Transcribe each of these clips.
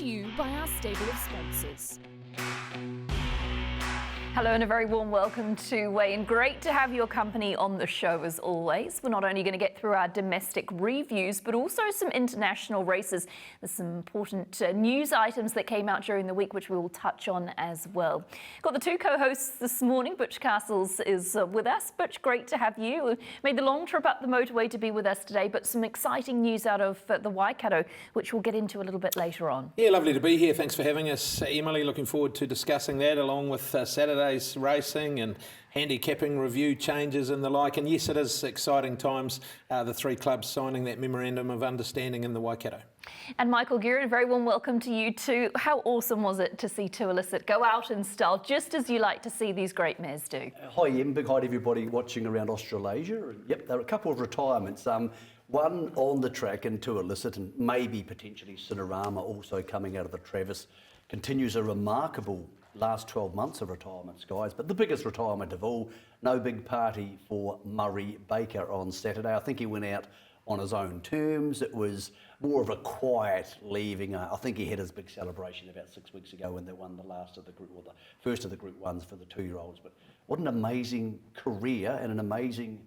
to you by our stable of sponsors. Hello and a very warm welcome to Wayne. Great to have your company on the show as always. We're not only going to get through our domestic reviews, but also some international races. There's some important news items that came out during the week, which we will touch on as well. Got the two co-hosts this morning. Butch Castles is with us. Butch, great to have you. Made the long trip up the motorway to be with us today, but some exciting news out of the Waikato, which we'll get into a little bit later on. Yeah, lovely to be here. Thanks for having us, Emily. Looking forward to discussing that along with Saturday's racing and handicapping review changes and the like. And yes, it is exciting times, the three clubs signing that memorandum of understanding in the Waikato. And Michael Guerin, a very warm welcome to you too. How awesome was it to see two Illicit go out in style, just as you like to see these great mares do? Hi Em, big hi to everybody watching around Australasia. Yep, there are a couple of retirements. One on the track and two Illicit, and maybe potentially Cinerama also coming out of the Travis. Continues a remarkable last 12 months of retirements, guys. But the biggest retirement of all, no big party for Murray Baker on Saturday. I think he went out on his own terms. It was more of a quiet leaving. I think he had his big celebration about 6 weeks ago when they won the last of the group, or the first of the Group 1s for the 2-year-olds. But what an amazing career and an amazing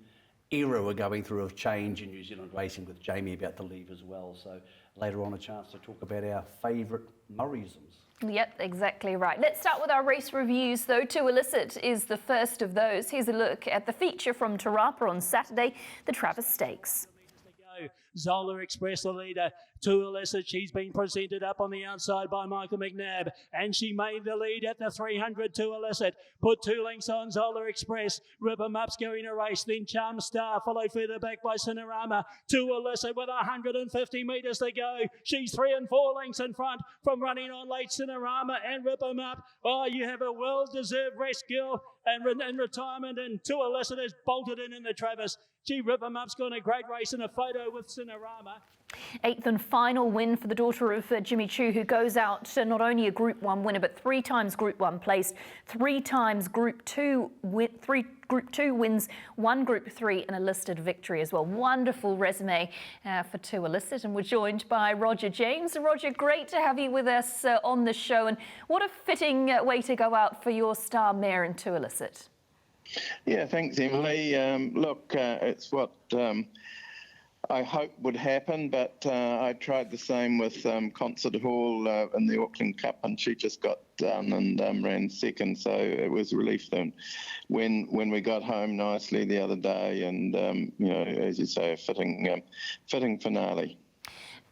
era we're going through of change in New Zealand racing, with Jamie about to leave as well. So later on, a chance to talk about our favourite Murrayisms. Yep, exactly right. Let's start with our race reviews, though. Two Illicit is the first of those. Here's a look at the feature from Te Rapa on Saturday, the Travis Stakes. Zola Express, the leader. Two Illicit, she's been presented up on the outside by Michael McNabb, and she made the lead at the 300. Two Illicit put 2 lengths on Zola Express. Rip 'em Up's going a race, then Charm Star, followed further back by Cinerama. Two Illicit with 150 metres to go. She's 3 and 4 lengths in front from running on late Cinerama and Rip 'em Up. Oh, you have a well-deserved rest, girl, and in retirement, and Two Illicit has bolted in the Travis. Gee, Rip 'em Up's got a great race in a photo with Cinerama. 8th and final win for the daughter of Jimmy Choo, who goes out not only a Group 1 winner, but 3 times Group 1 placed, 3 times Group 2 Group 2 wins, 1 Group 3 and a listed victory as well. Wonderful resume for Two Illicit. And we're joined by Roger James. Roger, great to have you with us on the show. And what a fitting way to go out for your star mare in Two Illicit. Yeah, thanks, Emily. Look, it's what I hope would happen, but I tried the same with Concert Hall in the Auckland Cup, and she just got done and ran second, so it was a relief then when we got home nicely the other day, and you know, as you say, a fitting finale.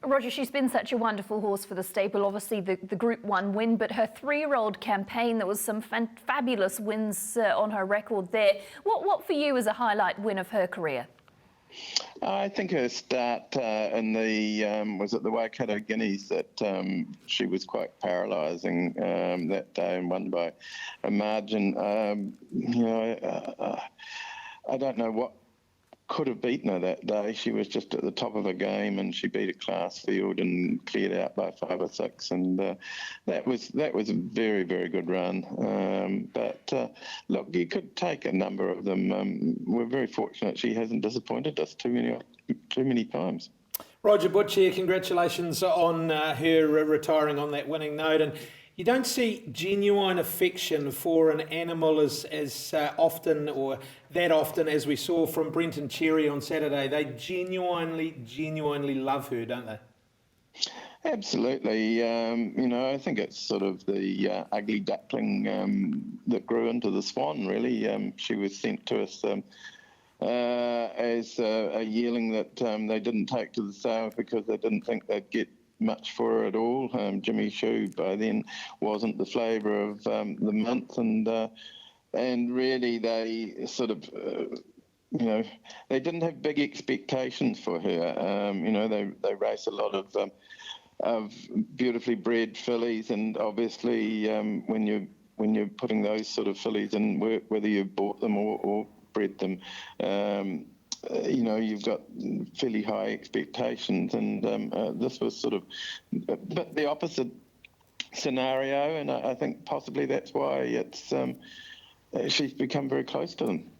Roger, she's been such a wonderful horse for the stable. Obviously, the Group 1 win, but her 3-year-old campaign, there was some fabulous wins on her record there. What for you is a highlight win of her career? I think her start in the was it the Waikato Guineas that she was quite paralysing that day and won by a margin. You know, I don't know what could have beaten her that day. She was just at the top of her game, and she beat a class field and cleared out by 5 or 6, and that was a very, very good run. But look, you could take a number of them. We're very fortunate she hasn't disappointed us too many times. Roger Butch here, congratulations on her retiring on that winning note. And you don't see genuine affection for an animal as often, or that often, as we saw from Brenton Cherry on Saturday. They genuinely love her, don't they? Absolutely. You know, I think it's sort of the ugly duckling that grew into the swan, really. She was sent to us as a yearling that they didn't take to the sale because they didn't think they'd get much for her at all. Jimmy Choo by then wasn't the flavour of the month, and really they sort of you know, they didn't have big expectations for her. You know, they race a lot of beautifully bred fillies, and obviously when you're putting those sort of fillies in work, whether you bought them or bred them, you know, you've got fairly high expectations, and this was sort of a bit the opposite scenario, and I think possibly that's why it's she's become very close to them.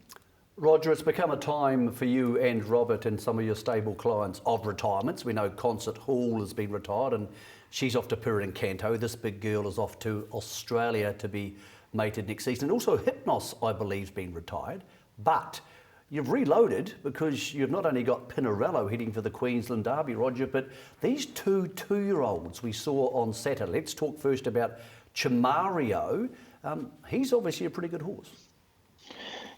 Roger, it's become a time for you and Robert and some of your stable clients of retirements. We know Concert Hall has been retired and she's off to Pura and Canto. This big girl is off to Australia to be mated next season. And also Hypnos, I believe, has been retired. But you've reloaded because you've not only got Pinarello heading for the Queensland Derby, Roger, but these two-year-olds we saw on Saturday. Let's talk first about Chimario. He's obviously a pretty good horse.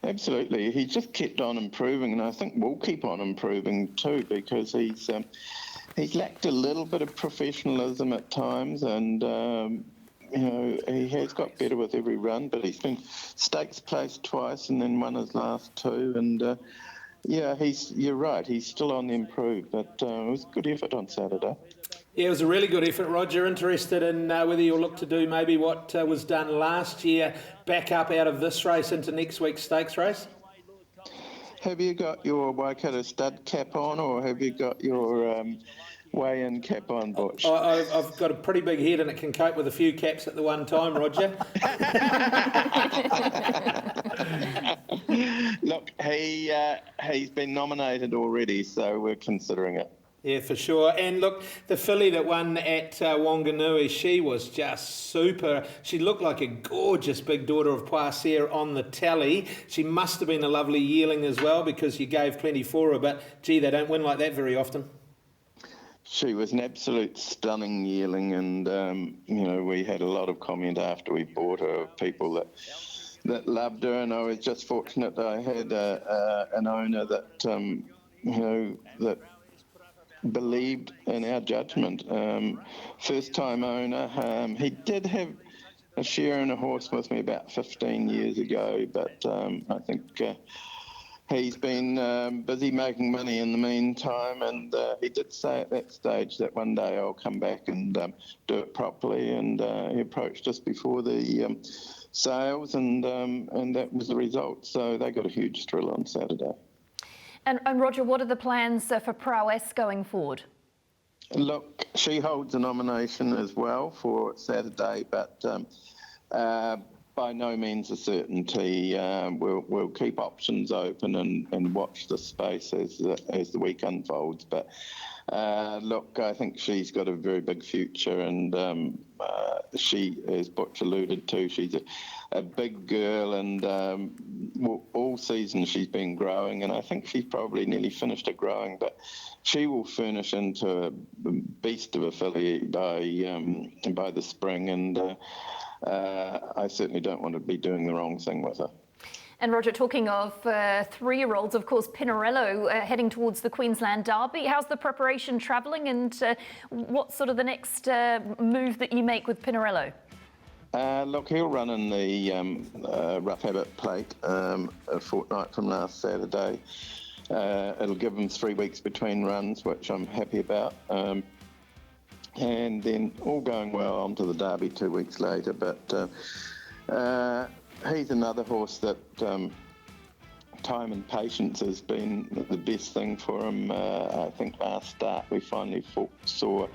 Absolutely. He's just kept on improving, and I think will keep on improving too, because he's lacked a little bit of professionalism at times, and he has got better with every run, but he's been stakes placed twice and then won his last two, and you're right, he's still on the improve, but it was a good effort on Saturday. Yeah, it was a really good effort, Roger. Interested in whether you'll look to do maybe what was done last year, back up out of this race into next week's stakes race? Have you got your Waikato stud cap on, or have you got your weigh-in cap on, Butch? I've got a pretty big head and it can cope with a few caps at the one time, Roger. Look, he's been nominated already, so we're considering it. Yeah, for sure. And look, the filly that won at Whanganui, she was just super. She looked like a gorgeous big daughter of Poisson on the tally. She must have been a lovely yearling as well, because you gave plenty for her, but gee, they don't win like that very often. She was an absolute stunning yearling, and we had a lot of comment after we bought her of people that loved her, and I was just fortunate that I had an owner that that believed in our judgment. First time owner. He did have a share in a horse with me about 15 years ago, but I think he's been busy making money in the meantime, and he did say at that stage that one day I'll come back and do it properly, and he approached us before the sales, and that was the result. So they got a huge thrill on Saturday. And Roger, what are the plans for Prowess going forward? Look, she holds a nomination as well for Saturday, but by no means a certainty. We'll keep options open and watch the space as the week unfolds. But look, I think she's got a very big future, and she, as Butch alluded to, she's a big girl, and all season she's been growing, and I think she's probably nearly finished her growing, but she will furnish into a beast of a filly by the spring, and I certainly don't want to be doing the wrong thing with her. And Roger, talking of three-year-olds, of course, Pinarello heading towards the Queensland Derby. How's the preparation travelling, and what's sort of the next move that you make with Pinarello? Look, he'll run in the Rough Habit Plate a fortnight from last Saturday. It'll give him 3 weeks between runs, which I'm happy about. And then all going well onto the Derby 2 weeks later. But he's another horse that time and patience has been the best thing for him. I think last start we finally saw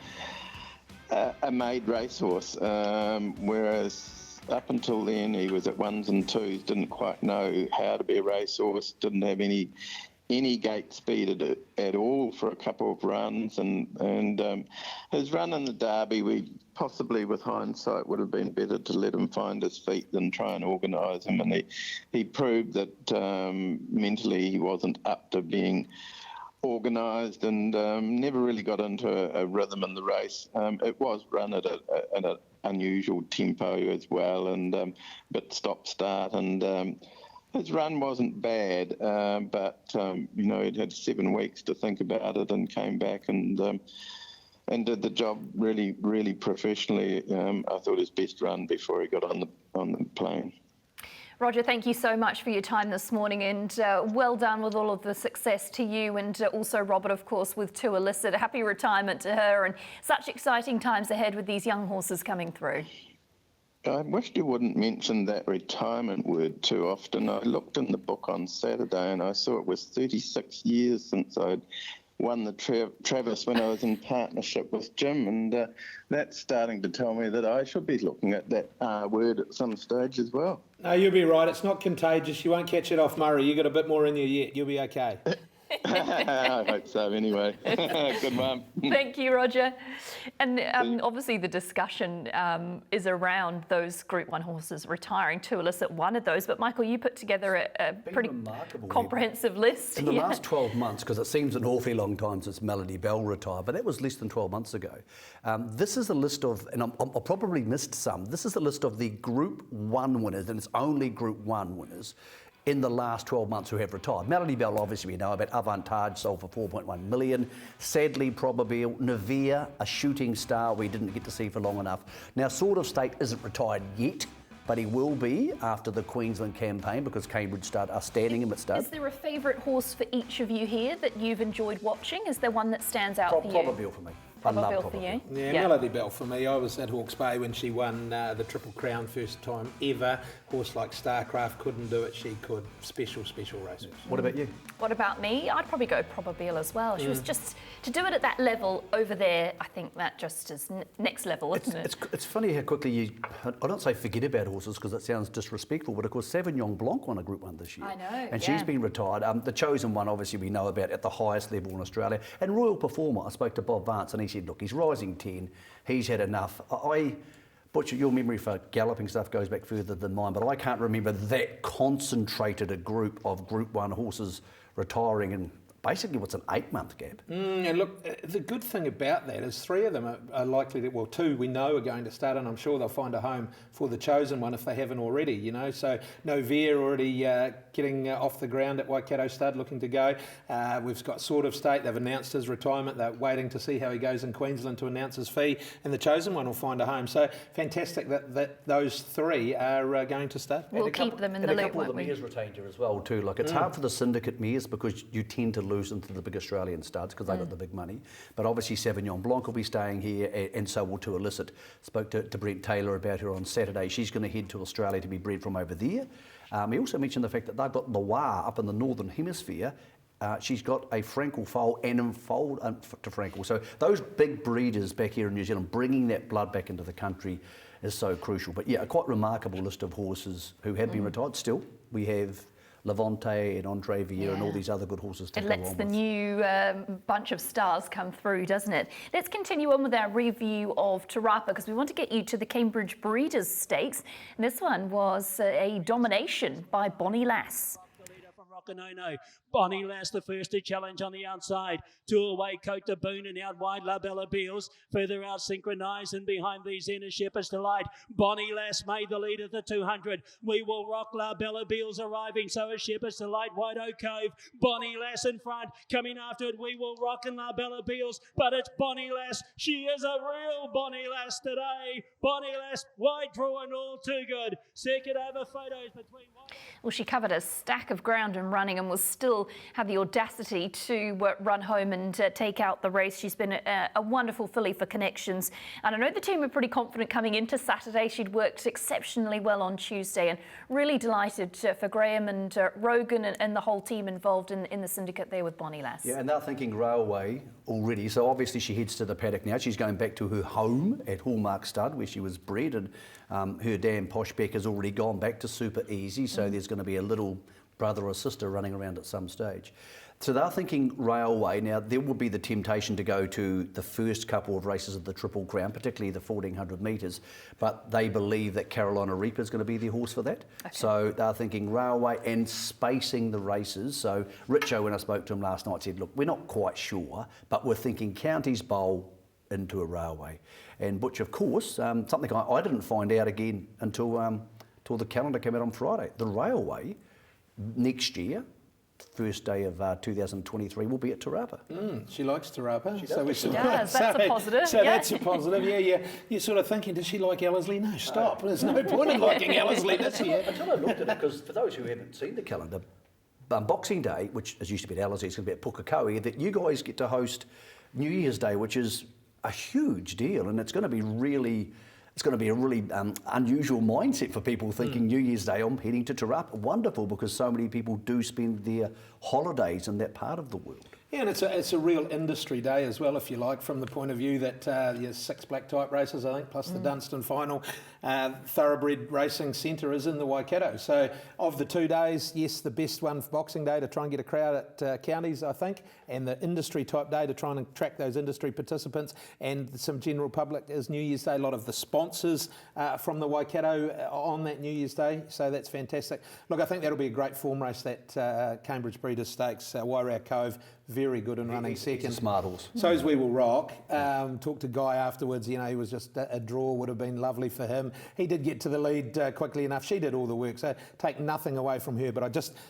a made racehorse, whereas up until then he was at ones and twos, didn't quite know how to be a racehorse, didn't have any gate speed at all for a couple of runs, and his run in the Derby, we possibly with hindsight would have been better to let him find his feet than try and organise him, and he proved that mentally he wasn't up to being organised, and never really got into a rhythm in the race. It was run at an unusual tempo as well, and bit stop-start, and his run wasn't bad, but he'd had 7 weeks to think about it, and came back and did the job really, really professionally. I thought his best run before he got on the plane. Roger, thank you so much for your time this morning, and well done with all of the success to you, and also Robert, of course, with To Illicit. A happy retirement to her, and such exciting times ahead with these young horses coming through. I wished you wouldn't mention that retirement word too often. I looked in the book on Saturday and I saw it was 36 years since I'd won the Travis when I was in partnership with Jim, and that's starting to tell me that I should be looking at that word at some stage as well. No, you'll be right. It's not contagious. You won't catch it off Murray. You got a bit more in you yet. You'll be okay. I hope so anyway. Good mum. Thank you, Roger. And obviously the discussion is around those Group 1 horses retiring. To Illicit, one of those. But Michael, you put together a pretty comprehensive list. In the last 12 months, because it seems an awfully long time since Melody Bell retired, but that was less than 12 months ago. This is a list of, and I probably missed some, this is a list of the Group 1 winners, and it's only Group 1 winners in the last 12 months who have retired. Melody Bell, obviously we know about. Avantage sold for 4.1 million. Sadly, Probabile. Nevea, a shooting star we didn't get to see for long enough. Now, Sword of State isn't retired yet, but he will be after the Queensland campaign because Cambridge Stud are standing him at stud. Is there a favourite horse for each of you here that you've enjoyed watching? Is there one that stands out for you? Probabile for me. Probabile for you? Yeah, Melody Bell for me. I was at Hawke's Bay when she won the Triple Crown first time ever. Horse like Starcraft couldn't do it. She could. Special race. What about you? What about me? I'd probably go Probabile as well. She was just, to do it at that level over there, I think that just is next level, isn't it? It's funny how quickly you, I don't say forget about horses because that sounds disrespectful, but of course Sauvignon Blanc won a Group 1 this year. I know, and she's been retired. The Chosen One, obviously we know about at the highest level in Australia. And Royal Performer, I spoke to Bob Vance and he said, look, he's rising 10, he's had enough. Butch, your memory for galloping stuff goes back further than mine, but I can't remember that concentrated a group of Group 1 horses retiring in basically what's an 8-month gap. And look, the good thing about that is 3 of them are likely to, well, 2 we know are going to start, and I'm sure they'll find a home for the Chosen One if they haven't already, you know. So Novia already getting off the ground at Waikato Stud, looking to go. We've got Sword of State, they've announced his retirement, they're waiting to see how he goes in Queensland to announce his fee, and the Chosen One will find a home. So fantastic that those 3 are going to start. We'll keep them in the loop, a couple of the mares retained here as well too. Like it's hard for the syndicate mares because you tend to lose into the big Australian studs because they've got the big money. But obviously Sauvignon Blanc will be staying here and so will To Illicit. Spoke to Brent Taylor about her on Saturday. She's going to head to Australia to be bred from over there. He also mentioned the fact that they've got Loire up in the Northern Hemisphere. She's got a Frankel foal and a foal to Frankel. So those big breeders back here in New Zealand, bringing that blood back into the country is so crucial. But yeah, a quite remarkable list of horses who have been retired. Still, we have Levante and Andre Vieira and all these other good horses to go on with. It lets the new bunch of stars come through, doesn't it? Let's continue on with our review of Te Rapa because we want to get you to the Cambridge Breeders' Stakes. And this one was a domination by Bonnie Lass. Whanganui. Bonnie Lass, the first to challenge on the outside. 2 away, Cote de Boone, and out wide, La Bella Beals. Further out, Synchronise, and behind these inner Shepherd's Delight. Bonnie Lass made the lead at the 200. We Will Rock, La Bella Beals arriving, so is Shepherd's Delight, White Oak Cove. Bonnie Lass in front, coming after it, We Will Rock and La Bella Beals, but it's Bonnie Lass. She is a real Bonnie Lass today. Bonnie Lass, wide draw and all too good. Second over photos between... Well, she covered a stack of ground in running and was still had the audacity to run home and take out the race. She's been a wonderful filly for Connections. And I know the team were pretty confident coming into Saturday. She'd worked exceptionally well on Tuesday and really delighted for Graham and Rogan and the whole team involved in the syndicate there with Bonnie Lass. Yeah, and they're thinking railway already. So obviously she heads to the paddock now. She's going back to her home at Hallmark Stud where she was bred, and her dam Poshbeck has already gone back to Super Easy. So there's going to be a little brother or sister running around at some stage. So they're thinking railway. Now, there will be the temptation to go to the first couple of races of the Triple Crown, particularly the 1400 metres, but they believe that Carolina Reaper is going to be their horse for that. Okay. So they're thinking railway and spacing the races. So Richo, when I spoke to him last night, said, look, we're not quite sure, but we're thinking Counties Bowl into a railway. And Butch, of course, something I didn't find out again until the calendar came out on Friday. The railway next year, first day of 2023, will be at Te Rapa. She likes Te Rapa. She does. That's a positive. So that's a positive. Yeah. You're sort of thinking, does she like Ellerslie? No, stop. There's no point in liking Ellerslie this year. Until I looked at it, because for those who haven't seen the calendar, Boxing Day, which is used to be at Ellerslie, it's going to be at Pukekohe, that you guys get to host New Year's Day, which is a huge deal, and it's going to be really... It's going to be a really unusual mindset for people thinking New Year's Day, I'm heading to Te Rapa. Wonderful, because so many people do spend their holidays in that part of the world. Yeah, and it's a real industry day as well, if you like, from the point of view that your 6 black type races, I think, plus the Dunstan final. Thoroughbred Racing Centre is in the Waikato. So of the 2 days, yes, the best one for Boxing Day to try and get a crowd at counties, I think, and the industry type day to try and attract those industry participants and some general public is New Year's Day. A lot of the sponsors from the Waikato on that New Year's Day, so that's fantastic. Look, I think that'll be a great form race, that Cambridge Breeders' Stakes. Wairau Cove, very good in running second. Smart horse. So's We Will Rock. Talked to Guy afterwards, he was just a draw, would have been lovely for him. He did get to the lead quickly enough. She did all the work, so take nothing away from her. But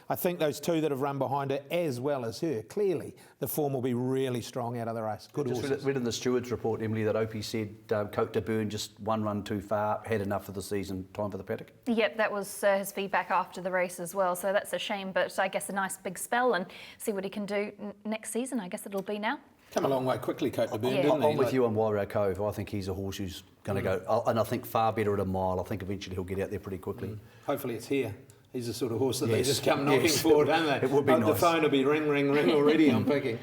I think those 2 that have run behind her, as well as her, clearly the form will be really strong out of the race. Good horses. Just read in the steward's report, Emily, that Opie said Cote de Burn just 1 run too far, had enough for the season, time for the paddock. Yep, that was his feedback after the race as well, so that's a shame, but I guess a nice big spell and see what he can do next season. I guess it'll be now. Come a long way quickly, Cote de Burn, didn't he? I'm with you on Wairau Cove. I think he's a horse who's going to go, and I think far better at a mile. I think eventually he'll get out there pretty quickly. Hopefully it's here. He's the sort of horse that they just come knocking forward, don't they? It would be nice. The phone will be ring, ring, ring already, I'm picking.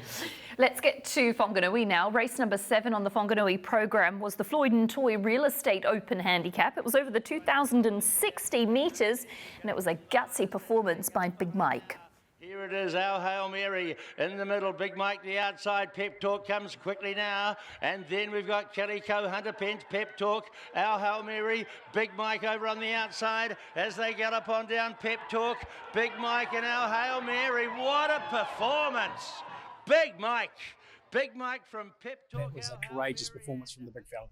Let's get to Whanganui now. Race number 7 on the Whanganui programme was the Floyd and Toy Real Estate Open Handicap. It was over the 2,060 metres and it was a gutsy performance by Big Mike. Here it is, our Hail Mary in the middle. Big Mike the outside. Pep Talk comes quickly now. And then we've got Calico, Hunter Pence, Pep Talk, our Hail Mary. Big Mike over on the outside as they gallop on down. Pep Talk, Big Mike and our Hail Mary. What a performance. Big Mike from Pep Talk. That was a courageous performance from the big fella.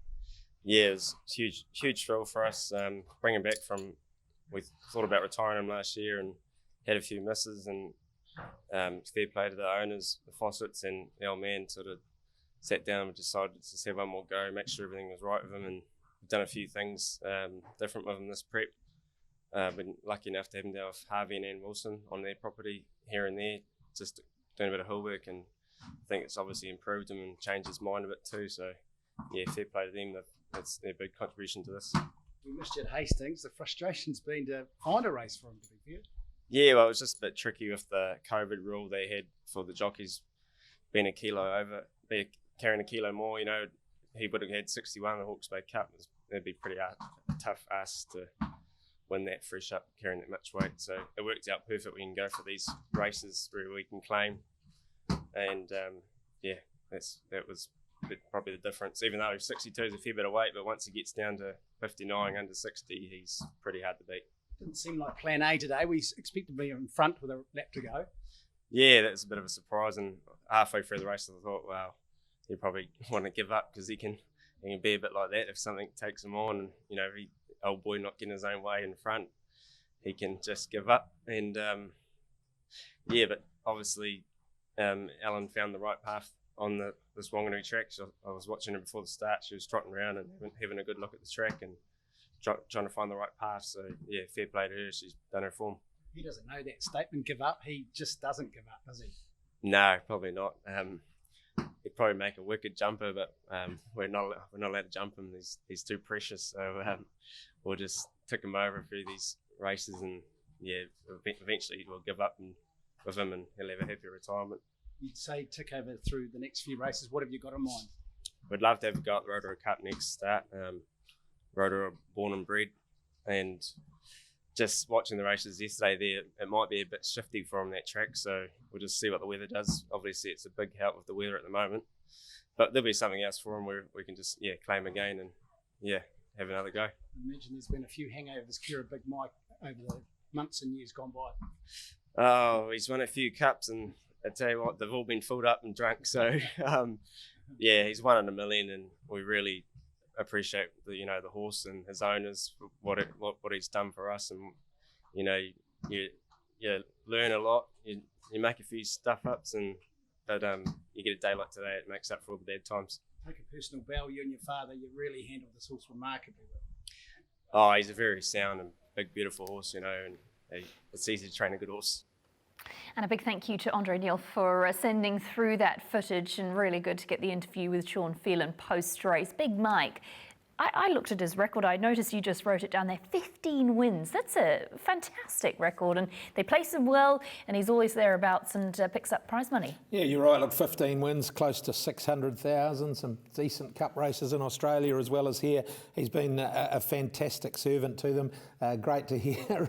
Yeah, it was huge thrill for us. Bringing back from, we thought about retiring him last year and had a few misses, and fair play to the owners, the Fawcett's and the old man sort of sat down and decided to just have one more go, make sure everything was right with him, and we've done a few things different with him this prep. Been lucky enough to have him there with Harvey and Ann Wilson on their property here and there, just doing a bit of hill work, and I think it's obviously improved him and changed his mind a bit too. So yeah, fair play to them. That's their big contribution to this. We missed you at Hastings. The frustration's been to find a race for him, to be fair. Yeah, well, it was just a bit tricky with the COVID rule they had for the jockeys being carrying a kilo more. He would have had 61 the Hawke's Bay Cup. It'd be pretty tough ask to win that fresh up carrying that much weight. So it worked out perfect. We can go for these races where we can claim, and that was probably the difference. Even though 62 is a fair bit of weight, but once he gets down to 59 under 60, he's pretty hard to beat. Didn't seem like plan A today. We expect to be in front with a lap to go. Yeah, that was a bit of a surprise. And halfway through the race, I thought, wow, he probably want to give up because he can be a bit like that if something takes him on. And old boy not getting his own way in front, he can just give up. And but obviously, Ellen found the right path on this Whanganui track. So I was watching her before the start. She was trotting around and having a good look at the track and trying to find the right path. So yeah, fair play to her. She's done her form. He doesn't know that statement, give up. He just doesn't give up, does he? No, probably not. He'd probably make a wicked jumper, but we're not allowed to jump him. He's too precious. So we'll just tick him over through these races, and yeah, eventually we'll give up with him, and he'll have a happy retirement. You'd say tick over through the next few races. What have you got in mind? We'd love to have a go at the Rotorua Cup next start. Rotorua born and bred, and just watching the races yesterday there, it might be a bit shifty for him, that track, so we'll just see what the weather does. Obviously it's a big help with the weather at the moment, but there'll be something else for him where we can just claim again and have another go. I imagine there's been a few hangovers here at Big Mike over the months and years gone by. Oh, he's won a few cups, and I tell you what, they've all been filled up and drunk, so he's 1 in a million, and we really appreciate the horse and his owners for what he's done for us. And you learn a lot, you make a few stuff ups, but you get a day like today, it makes up for all the bad times. Take a personal bow. You and your father, you really handled this horse remarkably well. Oh, he's a very sound and big, beautiful horse, and it's easy to train a good horse. And a big thank you to Andre Neil for sending through that footage, and really good to get the interview with Sean Phelan post-race. Big Mike, I looked at his record. I noticed you just wrote it down there. 15 wins. That's a fantastic record. And they place him well, and he's always thereabouts and picks up prize money. Yeah, you're right. Look, 15 wins, close to 600,000. Some decent cup races in Australia as well as here. He's been a fantastic servant to them. Great to hear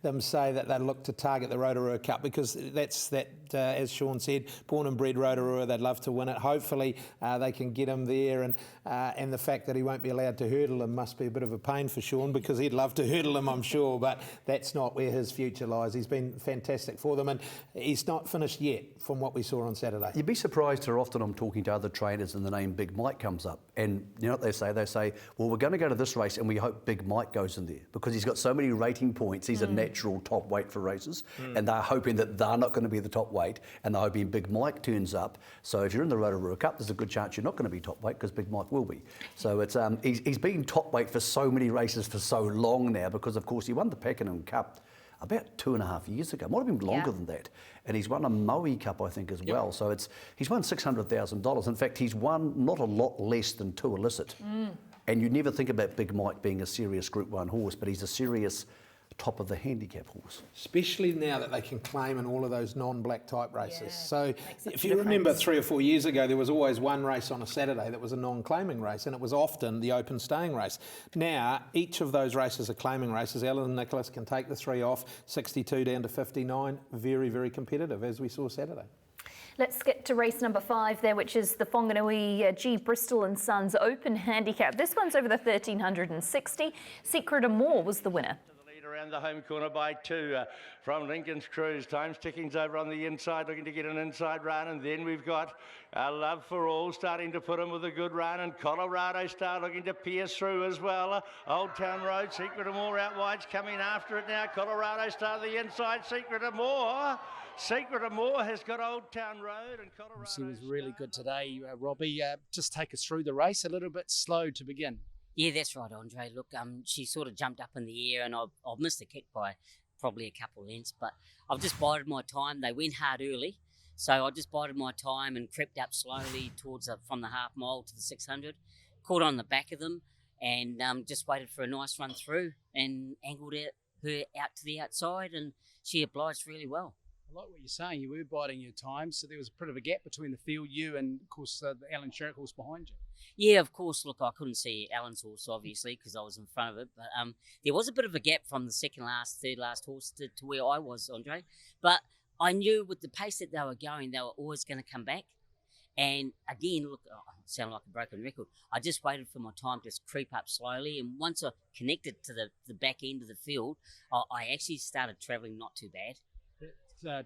them say that they look to target the Rotorua Cup, because that's that, as Sean said, born and bred Rotorua. They'd love to win it. Hopefully they can get him there, and the fact that he won't be allowed to hurdle him must be a bit of a pain for Sean, because he'd love to hurdle him, I'm sure, but that's not where his future lies. He's been fantastic for them, and he's not finished yet from what we saw on Saturday. You'd be surprised how often I'm talking to other trainers and the name Big Mike comes up. And you know what they say? They say, well, we're going to go to this race and we hope Big Mike goes in there, because he's got so many rating points. He's a natural top weight for races, and they're hoping that they're not going to be the top weight, and they're hoping Big Mike turns up. So if you're in the Rotorua Cup, there's a good chance you're not going to be top weight, because Big Mike will be. So it's he's been top weight for so many races for so long now, because of course he won the Pakenham Cup about 2.5 years ago. Might have been longer than that. And he's won a Maui Cup, I think, as well. So he's won $600,000. In fact, he's won not a lot less than 2 Illicit. And you never think about Big Mike being a serious Group 1 horse, but he's a serious top of the handicap horse. Especially now that they can claim in all of those non-black type races. Yeah, so if you remember 3 or 4 years ago, there was always one race on a Saturday that was a non-claiming race, and it was often the open staying race. Now, each of those races are claiming races. Alan and Nicholas can take the 3 off, 62 down to 59. Very, very competitive, as we saw Saturday. Let's get to race number 5 there, which is the Whanganui G. Bristol and Sons Open Handicap. This one's over the 1360. Secret of More was the winner. Around the home corner by 2 from Lincoln's Cruise. Time's ticking's over on the inside, looking to get an inside run. And then we've got Love for All starting to put him with a good run. And Colorado Star looking to pierce through as well. Old Town Road, Secret of More out wide's coming after it now. Colorado Star the inside, Secret of More. Secret of More has got Old Town Road and Colorado She was really good today, Robbie. Just take us through the race, a little bit slow to begin. Yeah, that's right, Andre. Look, she sort of jumped up in the air, and I've missed the kick by probably a couple of lengths, but I've just bided my time. They went hard early, so I just bided my time and crept up slowly towards from the half mile to the 600, caught on the back of them, and just waited for a nice run through and angled her out to the outside, and she obliged really well. I like what you're saying. You were biding your time, so there was a bit of a gap between the field, you and, of course, the Alan Sherrick horse behind you. Yeah, of course. Look, I couldn't see Alan's horse, obviously, because I was in front of it. But there was a bit of a gap from the second last, third last horse to where I was, Andre. But I knew with the pace that they were going, they were always going to come back. And again, look, I sound like a broken record. I just waited for my time to creep up slowly. And once I connected to the back end of the field, I actually started travelling not too bad.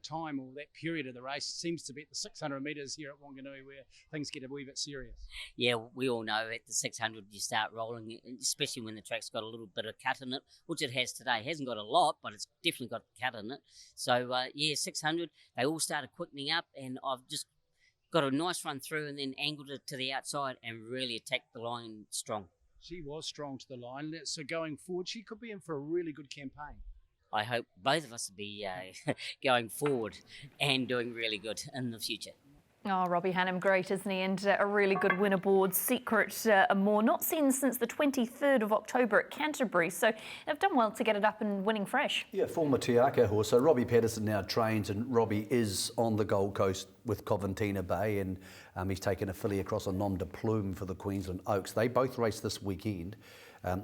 Time or that period of the race seems to be at the 600 metres here at Whanganui, where things get a wee bit serious. Yeah, we all know at the 600 you start rolling, especially when the track's got a little bit of cut in it, which it has today. It hasn't got a lot, but it's definitely got cut in it. So, 600, they all started quickening up, and I've just got a nice run through and then angled it to the outside and really attacked the line strong. She was strong to the line, so going forward, she could be in for a really good campaign. I hope both of us will be going forward and doing really good in the future. Oh, Robbie Hannam, great, isn't he? And a really good win aboard. Secret More, not seen since the 23rd of October at Canterbury. So they've done well to get it up and winning fresh. Yeah, former Tiaka horse. So Robbie Patterson now trains, and Robbie is on the Gold Coast with Coventina Bay, and he's taken a filly across a nom de plume for the Queensland Oaks. They both race this weekend.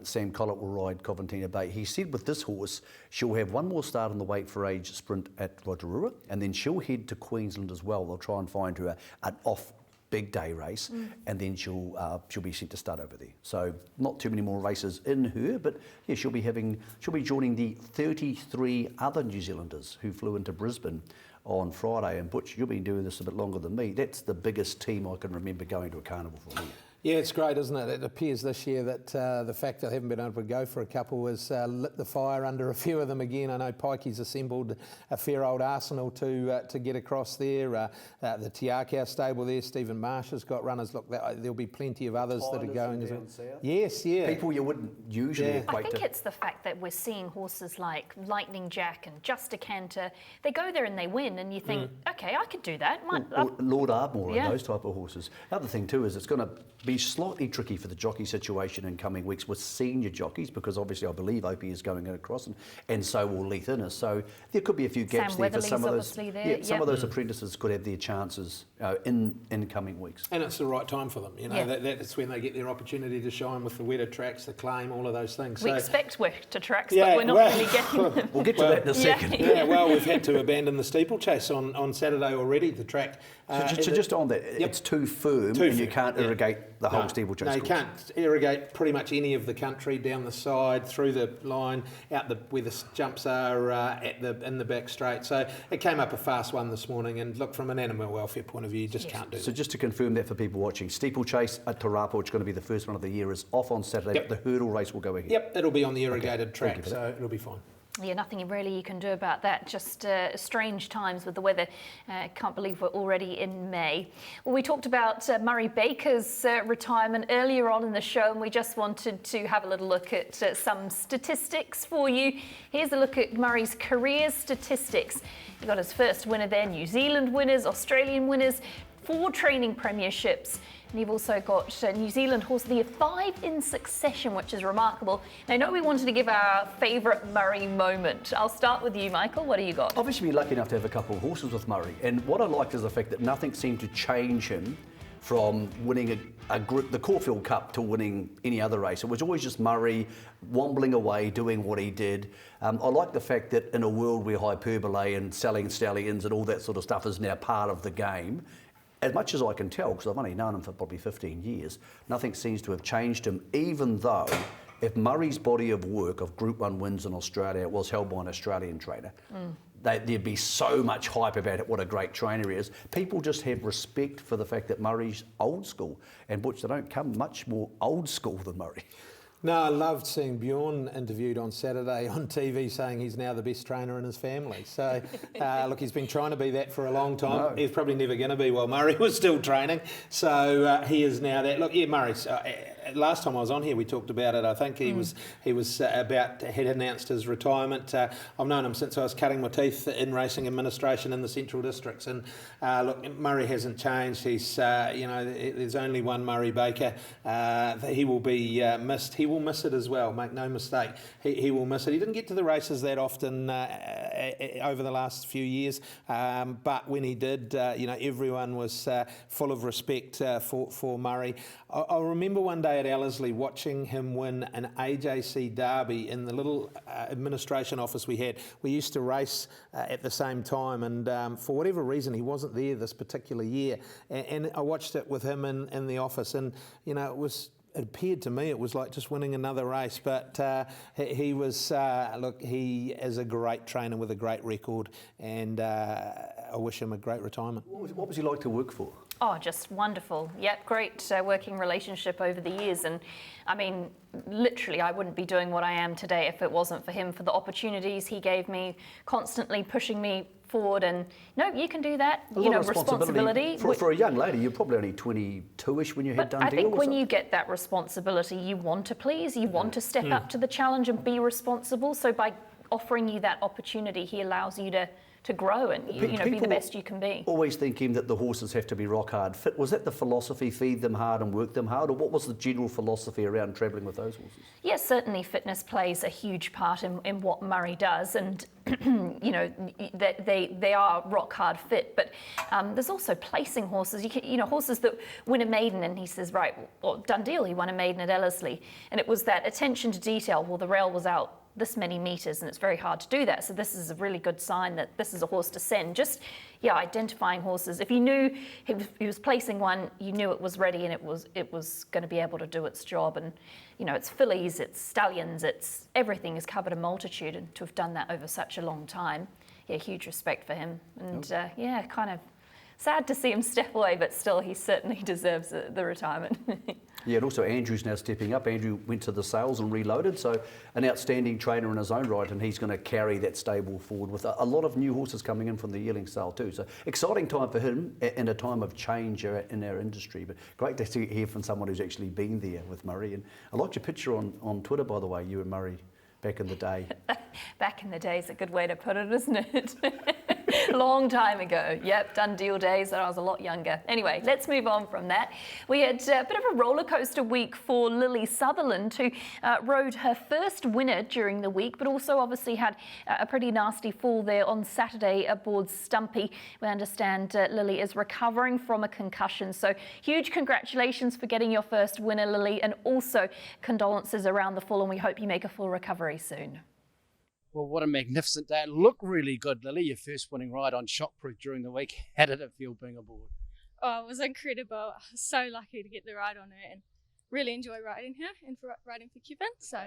Sam Collett will ride Coventina Bay. He said with this horse, she'll have one more start on the weight for age sprint at Rotorua, and then she'll head to Queensland as well. They'll try and find her an off big day race, and then she'll be sent to start over there. So not too many more races in her, but yeah, she'll be joining the 33 other New Zealanders who flew into Brisbane on Friday. And Butch, you've been doing this a bit longer than me. That's the biggest team I can remember going to a carnival for me. Yeah, it's great, isn't it? It appears this year that the fact that they haven't been able to go for a couple has lit the fire under a few of them again. I know Pikey's assembled a fair old arsenal to get across there. The Tiakau stable there, Stephen Marsh has got runners. Look, there'll be plenty of others that are going as well. Yes, yeah. People you wouldn't usually equate to. I think it's the fact that we're seeing horses like Lightning Jack and Just a Canter. They go there and they win, and you think, okay, I could do that. Or Lord Ardmore Yeah. and those type of horses. The other thing too is it's going to be slightly tricky for the jockey situation in coming weeks with senior jockeys, because obviously I believe Opie is going across, and so will Leith Innes. So there could be a few gaps there for some of those. Some of those apprentices could have their chances in coming weeks. And it's the right time for them. You know, that's when they get their opportunity to shine with the wetter tracks, the claim, all of those things. We expect wetter tracks, but we're not really getting them. We'll get to that in a second. Yeah, well, we've had to abandon the steeplechase on Saturday already. The track. So just on that, it's too firm, and you can't irrigate the whole steeplechase course. No, you can't irrigate pretty much any of the country down the side, through the line, out where the jumps are in the back straight. So it came up a fast one this morning, and look, from an animal welfare point of view, you just can't do that. So just to confirm that for people watching, steeplechase at Te Rapa, which is going to be the first one of the year, is off on Saturday, but the hurdle race will go ahead. Yep, it'll be on the irrigated track, so it'll be fine. Yeah, nothing really you can do about that. Just strange times with the weather. Can't believe we're already in May. Well, we talked about Murray Baker's retirement earlier on in the show, and we just wanted to have a little look at some statistics for you. Here's a look at Murray's career statistics. He got his first winner there, New Zealand winners, Australian winners, 4 training premierships. And you've also got New Zealand Horse of the Year 5 in succession, which is remarkable. Now, I know we wanted to give our favourite Murray moment. I'll start with you, Michael. What do you got? I've actually been lucky enough to have a couple of horses with Murray, and what I liked is the fact that nothing seemed to change him from winning the Caulfield Cup to winning any other race. It was always just Murray wombling away, doing what he did. I like the fact that in a world where hyperbole and selling stallions and all that sort of stuff is now part of the game, as much as I can tell, because I've only known him for probably 15 years, nothing seems to have changed him, even though if Murray's body of work of Group 1 wins in Australia was held by an Australian trainer, there'd be so much hype about it, what a great trainer he is. People just have respect for the fact that Murray's old school, and Butch, they don't come much more old school than Murray. No, I loved seeing Bjorn interviewed on Saturday on TV saying he's now the best trainer in his family. So, look, he's been trying to be that for a long time. No. He's probably never going to be while Murray was still training. So he is now that. Look, yeah, Murray's... last time I was on here, we talked about it. I think he was had announced his retirement. I've known him since I was cutting my teeth in racing administration in the Central Districts. And look, Murray hasn't changed. He's there's only one Murray Baker. He will be missed. He will miss it as well. Make no mistake. He will miss it. He didn't get to the races that often over the last few years, but when he did, everyone was full of respect for Murray. I remember one day at Ellerslie watching him win an AJC Derby in the little administration office we had. We used to race at the same time, and for whatever reason he wasn't there this particular year, and I watched it with him in the office, and it appeared to me it was like just winning another race, but he was, he is a great trainer with a great record, and I wish him a great retirement. What was he like to work for? Oh, just wonderful. Yep, great working relationship over the years. And I mean, literally, I wouldn't be doing what I am today if it wasn't for him, for the opportunities he gave me, constantly pushing me forward. And no, you can do that. Responsibility. For a young lady, you're probably only 22-ish when you had done deal. I think when you get that responsibility, you want to please, you want to step up to the challenge and be responsible. So by offering you that opportunity, he allows you to grow and be the best you can be. Always thinking that the horses have to be rock hard fit. Was that the philosophy, feed them hard and work them hard, or what was the general philosophy around travelling with those horses? Yes, certainly fitness plays a huge part in what Murray does, and they are rock hard fit. But there's also placing horses. Horses that win a maiden, and he says, right, well, done deal. He won a maiden at Ellerslie, and it was that attention to detail. Well, the rail was out this many metres, and it's very hard to do that. So this is a really good sign that this is a horse to send. Just, identifying horses. If you knew he was placing one, you knew it was ready and it was going to be able to do its job. And it's fillies, it's stallions, it's everything has covered a multitude, and to have done that over such a long time, huge respect for him. And kind of sad to see him step away, but still, he certainly deserves the retirement. Yeah, and also Andrew's now stepping up. Andrew went to the sales and reloaded, so an outstanding trainer in his own right, and he's going to carry that stable forward with a lot of new horses coming in from the yearling sale too. So exciting time for him and a time of change in our industry. But great to hear from someone who's actually been there with Murray. And I liked your picture on Twitter, by the way, you and Murray back in the day. Back in the day is a good way to put it, isn't it? Long time ago. Yep, done deal days when I was a lot younger. Anyway, let's move on from that. We had a bit of a roller coaster week for Lily Sutherland, who rode her first winner during the week, but also obviously had a pretty nasty fall there on Saturday aboard Stumpy. We understand Lily is recovering from a concussion. So huge congratulations for getting your first winner, Lily, and also condolences around the fall, and we hope you make a full recovery soon. Well, what a magnificent day. It looked really good, Lily. Your first winning ride on Shockproof during the week. How did it feel being aboard? Oh, it was incredible. I was so lucky to get the ride on her and really enjoy riding her and for riding for Kevin. So,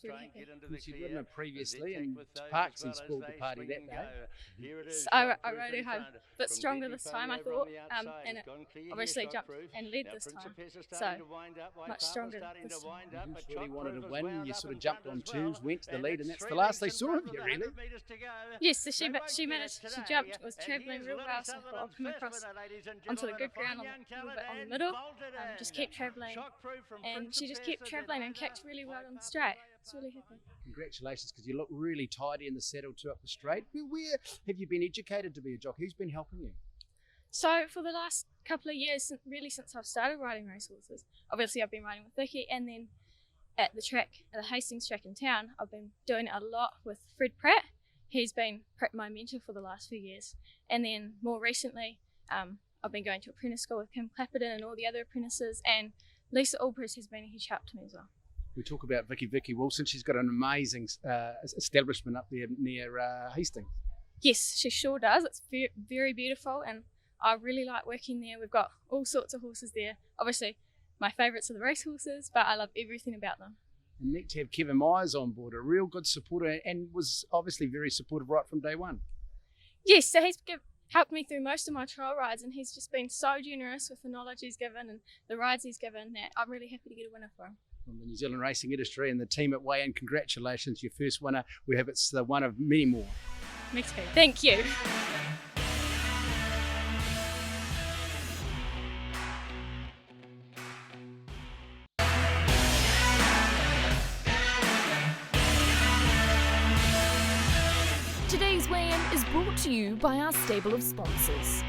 really She'd ridden her previously and Parksy spoiled the party that day. So I rode her home a bit stronger this time, I thought, and it obviously jumped and led this time. So, much stronger this time. You really wanted to win. You sort of jumped on twos, went to the lead, and that's the last they saw of you, really. Yes, so she managed, she jumped, was travelling real well, so I thought I'll come across onto the good ground a little bit on the middle, just keep travelling. And she just kept travelling and kicked really well on the straight. It's really happy. Congratulations, because you look really tidy in the saddle too up the straight. Where have you been educated to be a jockey? Who's been helping you? So for the last couple of years, really since I've started riding racehorses, obviously I've been riding with Vicky, and then at the track, at the Hastings track in town, I've been doing it a lot with Fred Pratt. He's been my mentor for the last few years. And then more recently, I've been going to apprentice school with Kim Clapperton and all the other apprentices, and Lisa Allpress has been a huge help to me as well. We talk about Vicky Wilson. She's got an amazing establishment up there near Hastings. Yes, she sure does. It's very beautiful, and I really like working there. We've got all sorts of horses there. Obviously, my favourites are the race horses, but I love everything about them. And neat to have Kevin Myers on board, a real good supporter, and was obviously very supportive right from day one. Yes, so he's helped me through most of my trial rides, and he's just been so generous with the knowledge he's given and the rides he's given that I'm really happy to get a winner for him. From the New Zealand racing industry and the team at Weigh In, congratulations, your first winner. We hope it's the one of many more. Mexico. Thank you. Today's weigh-in is brought to you by our stable of sponsors.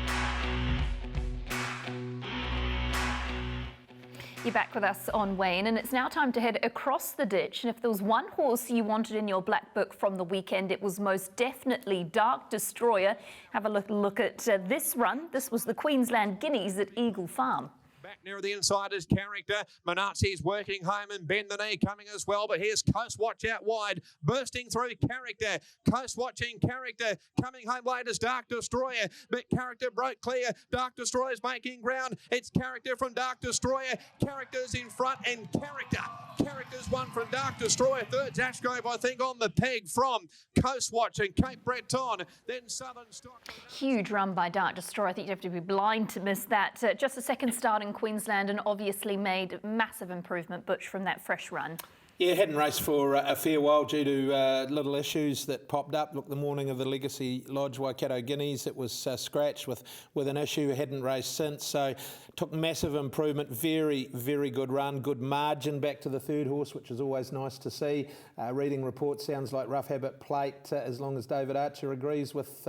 You're back with us on Weigh-In, and it's now time to head across the ditch. And if there was one horse you wanted in your black book from the weekend, it was most definitely Dark Destroyer. Have a look at this run. This was the Queensland Guineas at Eagle Farm. Back near the inside is Character. Manazzi's working home and Bend the Knee coming as well. But here's Coast Watch out wide. Bursting through Character. Coast Watching Character. Coming home late is Dark Destroyer. But Character broke clear. Dark Destroyer's making ground. It's Character from Dark Destroyer. Character's in front and Character's one from Dark Destroyer. Third's Ashgrove, I think, on the peg from Coast Watch and Cape Breton. Then Southern Stock. Huge run by Dark Destroyer. I think you have to be blind to miss that. Just a second start in Queensland, and obviously made massive improvement, Butch, from that fresh run. Yeah, hadn't raced for a fair while due to little issues that popped up. Look, the morning of the Legacy Lodge Waikato Guineas, it was scratched with an issue. Hadn't raced since, so took massive improvement. Very, very good run. Good margin back to the third horse, which is always nice to see. Reading report sounds like Rough Habit Plate, as long as David Archer agrees with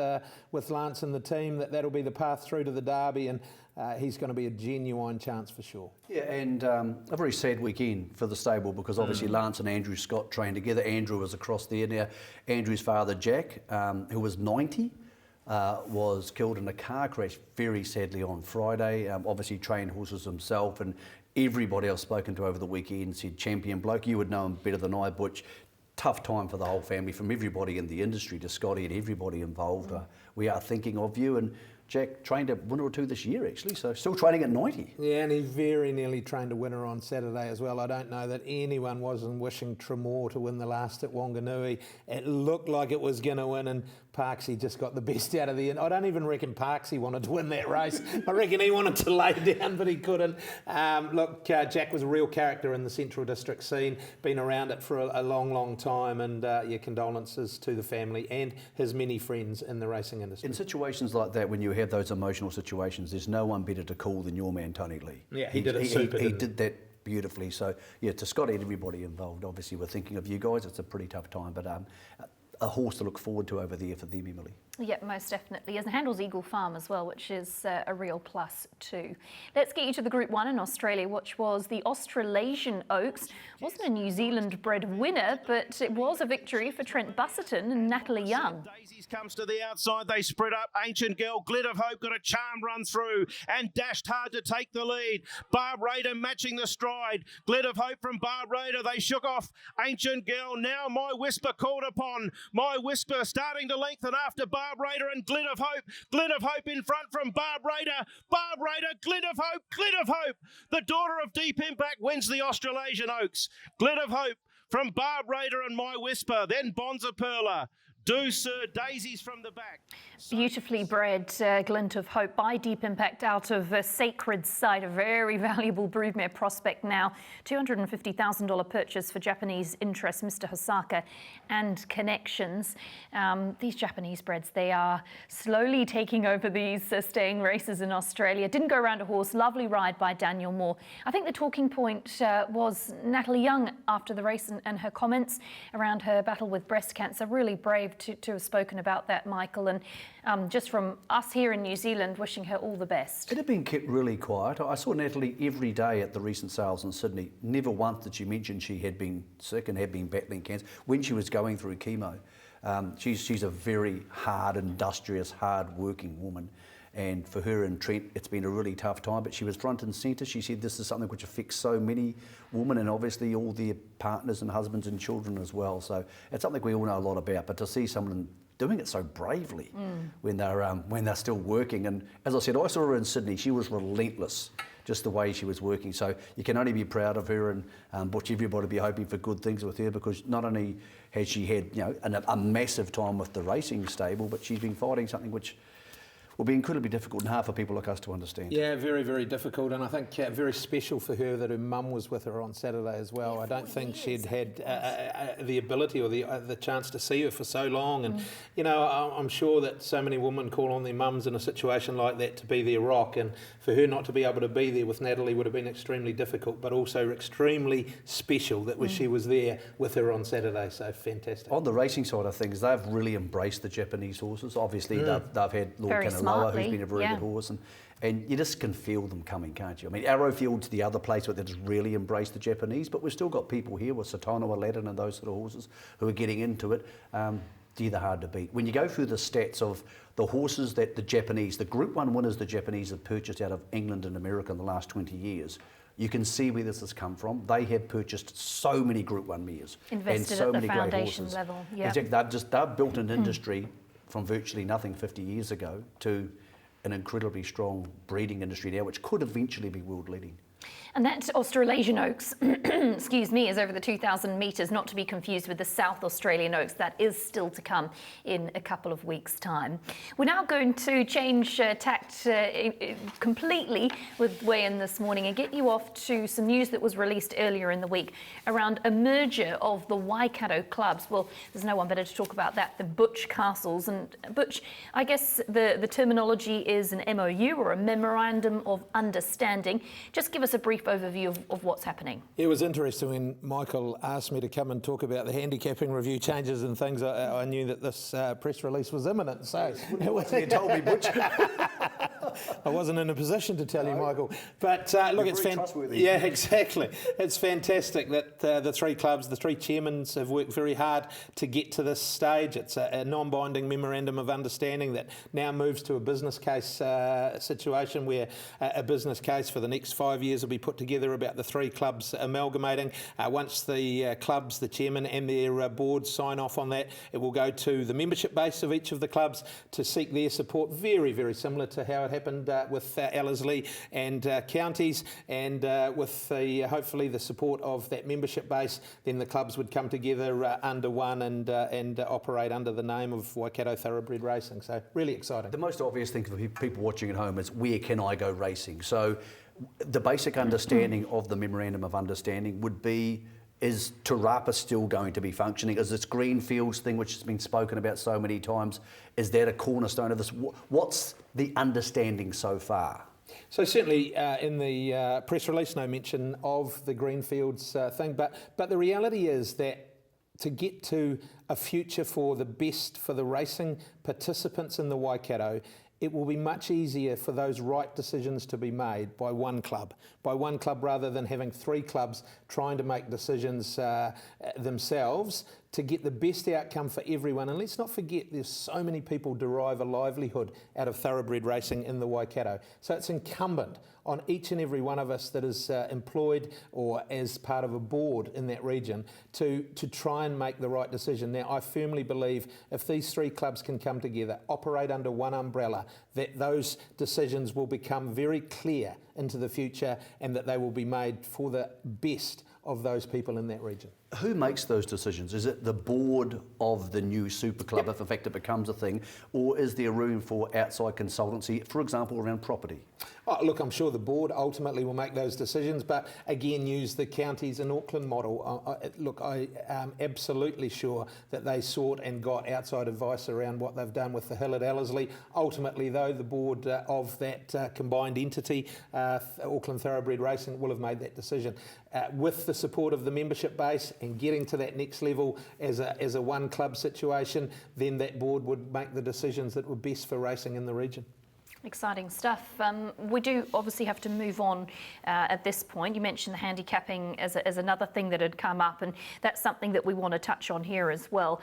Lance and the team, that'll be the path through to the Derby, and he's going to be a genuine chance for sure. Yeah, and a very sad weekend for the stable because obviously Lance and Andrew Scott trained together. Andrew was across there now. Andrew's father, Jack, who was 90, was killed in a car crash very sadly on Friday. Obviously trained horses himself, and everybody I've spoken to over the weekend said champion bloke. You would know him better than I, Butch. Tough time for the whole family, from everybody in the industry to Scotty and everybody involved. We are thinking of you, and Jack trained a winner or two this year actually, so still training at 90. Yeah, and he very nearly trained a winner on Saturday as well. I don't know that anyone wasn't wishing Tremor to win the last at Whanganui. It looked like it was going to win, and Parksy just got the best out of the end. I don't even reckon Parksy wanted to win that race. I reckon he wanted to lay down, but he couldn't. Look, Jack was a real character in the Central District scene, been around it for a long, long time, and your condolences to the family and his many friends in the racing industry. In situations like that, when you have those emotional situations, there's no one better to call than your man, Tony Lee. Yeah, he did it super. He did that beautifully. So, yeah, to Scotty and everybody involved, obviously we're thinking of you guys. It's a pretty tough time, but a horse to look forward to over there for them, Emily. Yep, most definitely. And handles Eagle Farm as well, which is a real plus too. Let's get you to the Group 1 in Australia, which was the Australasian Oaks. Wasn't a New Zealand-bred winner, but it was a victory for Trent Busserton and Natalie Young. Daisies comes to the outside. They spread up. Ancient Girl, Glid of Hope got a charm run through and dashed hard to take the lead. Barb Raider matching the stride. Glid of Hope from Barb Raider. They shook off Ancient Girl. Now My Whisper called upon. My Whisper starting to lengthen after Barb Raider and Glid of Hope. Glid of Hope in front from Barb Raider. Barb Raider, Glid of Hope, Glid of Hope. The daughter of Deep Impact wins the Australasian Oaks. Glid of Hope from Barb Raider and My Whisper. Then Bonza Perla. Do Sir, Daisies from the back. Beautifully bred Glint of Hope by Deep Impact out of Sacred Site, a very valuable broodmare prospect now. $250,000 purchase for Japanese interest, Mr. Hosaka and connections. These Japanese breds, they are slowly taking over these staying races in Australia. Didn't go around a horse, lovely ride by Daniel Moore. I think the talking point was Natalie Young after the race and her comments around her battle with breast cancer. Really brave to have spoken about that, Michael, and just from us here in New Zealand, wishing her all the best. It had been kept really quiet. I saw Natalie every day at the recent sales in Sydney. Never once did she mention she had been sick and had been battling cancer when she was going through chemo. She's a very hard, industrious, hard-working woman. And for her and Trent, it's been a really tough time, but she was front and centre. She said this is something which affects so many women and obviously all their partners and husbands and children as well. So it's something we all know a lot about, but to see someone doing it so bravely when they're still working. And as I said, I saw her in Sydney. She was relentless, just the way she was working. So you can only be proud of her and Butch, everybody be hoping for good things with her, because not only has she had a massive time with the racing stable, but she's been fighting something which will be incredibly difficult and hard for people like us to understand. Yeah, very, very difficult, and I think very special for her that her mum was with her on Saturday as well. I don't think she'd had the ability or the chance to see her for so long, and I'm sure that so many women call on their mums in a situation like that to be their rock, and for her not to be able to be there with Natalie would have been extremely difficult, but also extremely special that she was there with her on Saturday. So fantastic. On the racing side of things, they've really embraced the Japanese horses. Obviously, they've had Lord Kanaloa, who's been a very good horse, and you just can feel them coming, can't you? I mean, Arrowfield's the other place that has really embraced the Japanese, but we've still got people here with Satano, Aladdin and those sort of horses who are getting into it. They're hard to beat. When you go through the stats of the horses that the Group 1 winners the Japanese have purchased out of England and America in the last 20 years, you can see where this has come from. They have purchased so many Group 1 mares and so many great horses. Level, they've built an industry from virtually nothing 50 years ago to an incredibly strong breeding industry now, which could eventually be world leading. And that Australasian Oaks, excuse me, is over the 2,000 metres, not to be confused with the South Australian Oaks. That is still to come in a couple of weeks' time. We're now going to change tact completely with weigh-in this morning and get you off to some news that was released earlier in the week around a merger of the Waikato clubs. Well, there's no one better to talk about that than Butch Castles. And Butch, I guess the terminology is an MOU or a Memorandum of Understanding. Just give us a brief overview of what's happening. It was interesting when Michael asked me to come and talk about the handicapping review changes and things. I knew that this press release was imminent. So you told me, Butch. I wasn't in a position to tell you, Michael. But look, it's fantastic. Yeah, exactly. It's fantastic that the three clubs, the three chairmen have worked very hard to get to this stage. It's a non-binding memorandum of understanding that now moves to a business case situation where a business case for the next 5 years will be put together about the three clubs amalgamating. Once the clubs, the chairman and their boards sign off on that, it will go to the membership base of each of the clubs to seek their support. Very, very similar to how it happened with Ellerslie and counties, and with hopefully the support of that membership base, then the clubs would come together under one and operate under the name of Waikato Thoroughbred Racing. So really exciting. The most obvious thing for people watching at home is, where can I go racing? So the basic understanding of the Memorandum of Understanding would be, is Te Rapa still going to be functioning? Is this Greenfields thing, which has been spoken about so many times, is that a cornerstone of this? What's the understanding so far? So certainly in the press release, no mention of the Greenfields thing, but the reality is that to get to a future for the best for the racing participants in the Waikato, it will be much easier for those right decisions to be made by one club rather than having 3 clubs trying to make decisions themselves to get the best outcome for everyone. And let's not forget, there's so many people derive a livelihood out of thoroughbred racing in the Waikato. So it's incumbent on each and every one of us that is employed or as part of a board in that region to try and make the right decision. Now, I firmly believe if these 3 clubs can come together, operate under one umbrella, that those decisions will become very clear into the future and that they will be made for the best of those people in that region. Who makes those decisions? Is it the board of the new super club, Yep. if in fact it becomes a thing, or is there room for outside consultancy, for example, around property? Oh, look, I'm sure the board ultimately will make those decisions, but again, use the counties and Auckland model. I am absolutely sure that they sought and got outside advice around what they've done with the hill at Ellerslie. Ultimately, though, the board of that combined entity, Auckland Thoroughbred Racing, will have made that decision. With the support of the membership base and getting to that next level as a one club situation, then that board would make the decisions that were best for racing in the region. Exciting stuff. We do obviously have to move on at this point. You mentioned the handicapping as another thing that had come up, and that's something that we want to touch on here as well.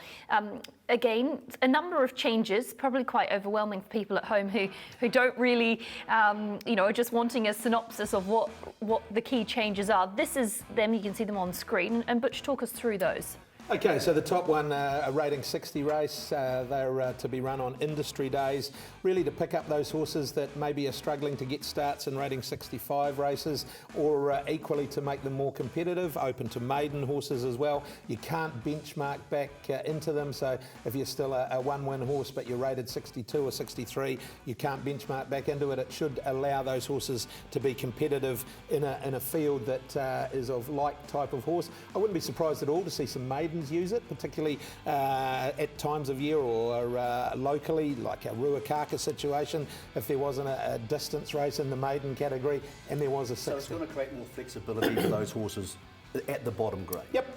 Again, a number of changes, probably quite overwhelming for people at home who don't really, are just wanting a synopsis of what the key changes are. This is them, you can see them on screen, and Butch, talk us through those. Okay, so the top one, a rating 60 race, they're to be run on industry days, really to pick up those horses that maybe are struggling to get starts in rating 65 races, or equally to make them more competitive, open to maiden horses as well. You can't benchmark back into them, so if you're still a one-win horse but you're rated 62 or 63, you can't benchmark back into it. It should allow those horses to be competitive in a field that is of like type of horse. I wouldn't be surprised at all to see some maidens use it, particularly at times of year or locally, like a Ruakaka situation, if there wasn't a distance race in the maiden category and there was a 60. So it's going to create more flexibility for those horses at the bottom grade. Yep.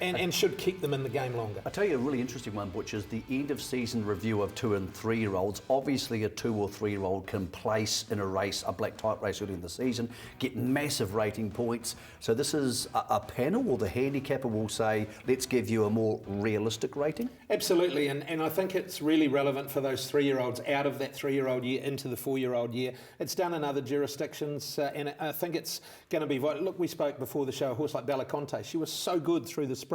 And should keep them in the game longer. I'll tell you a really interesting one, Butch, is the end of season review of 2 and 3 year olds. Obviously a 2 or 3 year old can place in a race, a black type race early in the season, get massive rating points. So this is a panel, or the handicapper will say, let's give you a more realistic rating? Absolutely, and I think it's really relevant for those 3-year-olds out of that 3-year-old year into the 4-year-old year. It's done in other jurisdictions, and I think it's going to be vital. Look, we spoke before the show, a horse like Belaconte, she was so good through the spring.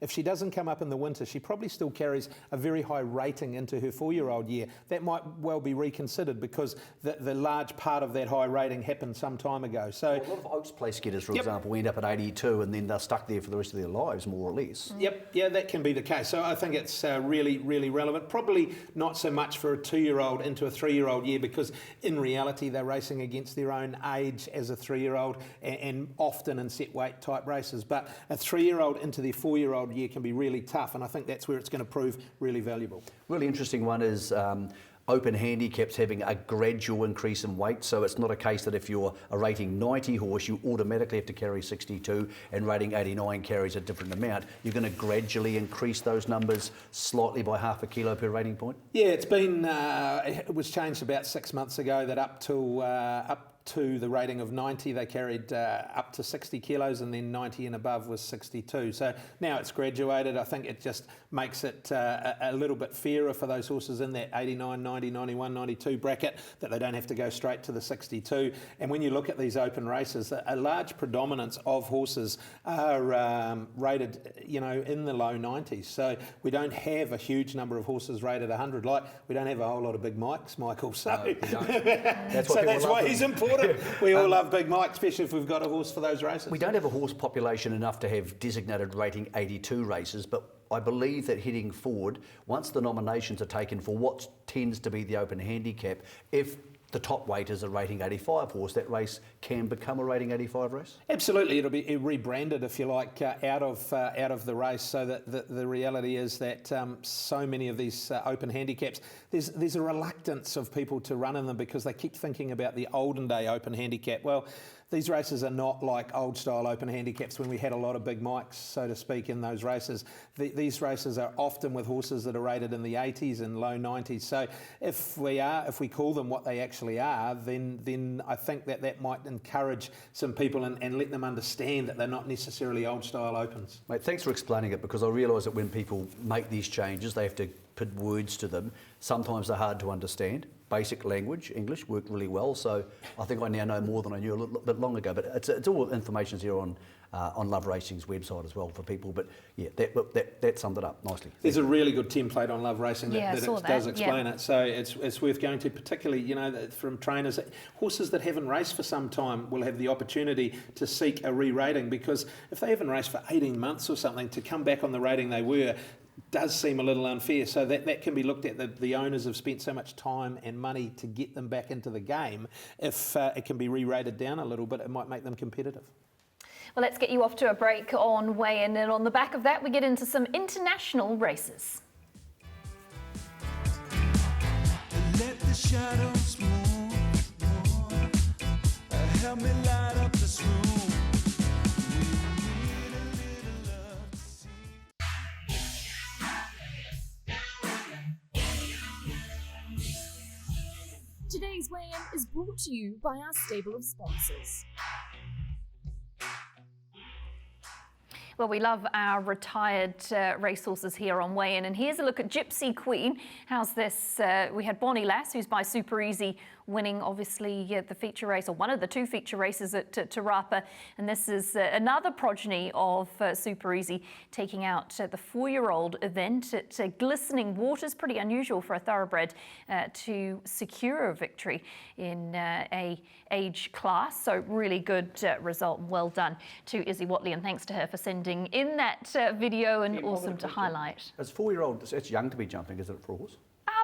If she doesn't come up in the winter, she probably still carries a very high rating into her 4-year-old year. That might well be reconsidered because the large part of that high rating happened some time ago. So a lot of Oaks place getters, for example, end up at 82 and then they're stuck there for the rest of their lives, more or less. Yep, yeah, that can be the case. So I think it's really, really relevant. Probably not so much for a 2-year-old into a 3-year-old year, because in reality they're racing against their own age as a 3-year-old and often in set weight type races. But a 3-year-old into their 4-year-old year can be really tough, and I think that's where it's going to prove really valuable. Really interesting one is open handicaps having a gradual increase in weight, so it's not a case that if you're a rating 90 horse you automatically have to carry 62 and rating 89 carries a different amount. You're going to gradually increase those numbers slightly by half a kilo per rating point? Yeah, it's been it was changed about 6 months ago that up to the rating of 90 they carried up to 60 kilos, and then 90 and above was 62. So now it's graduated. I think it just makes it a little bit fairer for those horses in that 89, 90, 91, 92 bracket, that they don't have to go straight to the 62. And when you look at these open races, a large predominance of horses are rated, in the low 90s. So we don't have a huge number of horses rated 100. Like, we don't have a whole lot of big Mikes, Michael. So that's why he's important. We all love Big Mike, especially if we've got a horse for those races. We don't have a horse population enough to have designated rating 82 races, but I believe that heading forward, once the nominations are taken for what tends to be the open handicap, if the top weight is a rating 85 horse, that race can become a rating 85 race? Absolutely, it'll be rebranded, if you like, out of the race, so that the reality is that so many of these open handicaps, there's a reluctance of people to run in them because they keep thinking about the olden day open handicap. Well, These races are not like old style open handicaps when we had a lot of big mics, so to speak, in those races. These races are often with horses that are rated in the 80s and low 90s. So if we call them what they actually are, then I think that might encourage some people and let them understand that they're not necessarily old style opens. Mate, thanks for explaining it, because I realise that when people make these changes, they have to put words to them. Sometimes they're hard to understand. Basic language, English, worked really well. So I think I now know more than I knew a little bit long ago. But it's all information's here on Love Racing's website as well for people. But yeah, that summed it up nicely. There's a really good template on Love Racing that does explain yeah. it. So it's worth going to, particularly, from trainers. Horses that haven't raced for some time will have the opportunity to seek a re-rating, because if they haven't raced for 18 months or something, to come back on the rating they were does seem a little unfair. So that can be looked at. The owners have spent so much time and money to get them back into the game. If it can be re-rated down a little bit, it might make them competitive. Well, let's get you off to a break on weigh-in, and on the back of that we get into some international races. Let the shadows move, help me light up this room. Today's weigh-in is brought to you by our stable of sponsors. Well, we love our retired racehorses here on Weigh-In, and here's a look at Gypsy Queen. How's this? We had Bonnie Lass, who's by Super Easy, winning obviously the feature race, or one of the two feature races at Te Rapa, and this is another progeny of Super Easy taking out the 4-year-old event at Glistening Waters. Pretty unusual for a thoroughbred to secure a victory in a age class, so really good result. Well done to Izzy Watley, and thanks to her for sending in that video, and awesome to highlight. As 4-year-old, it's young to be jumping, isn't it, for a horse?